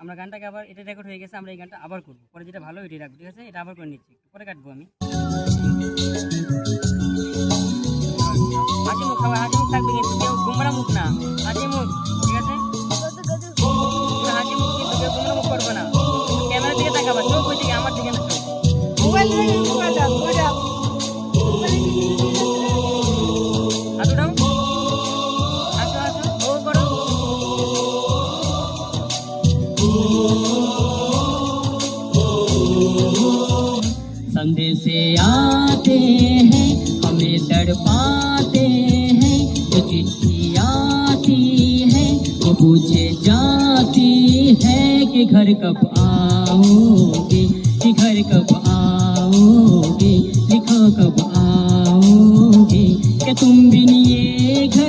আমরা গানটাকে আবার, এটা রেকর্ড হয়ে গেছে, আমরা এই গানটা আবার করবো, পরে যেটা ভালো এটাই রাখবো, ঠিক আছে? এটা আবার করে নিচ্ছি, পরে কাটবো আমি। হাসি মুখ খাবার, হাসি মুখ থাকবে কিন্তু, কেউ গুমরা মুখ না, হাসি মুখ, ঠিক আছে? হাসি মুখ কিন্তু কেউ গুমরা মুখ করবে না, ক্যামেরার দিকে তাকাবা, চোখ ওই দিকে, আমার দিকে না, চোখ। হাত উঠাও, হাসো হাসো, ও করো। संदेश आते हैं हमें तड़पाते हैं, जो चिट्ठी आती है वो पूछे जाती है कि घर कब आओगे, कि घर कब आओगे, लिखो कब आओगे, कि तुम भी ये घर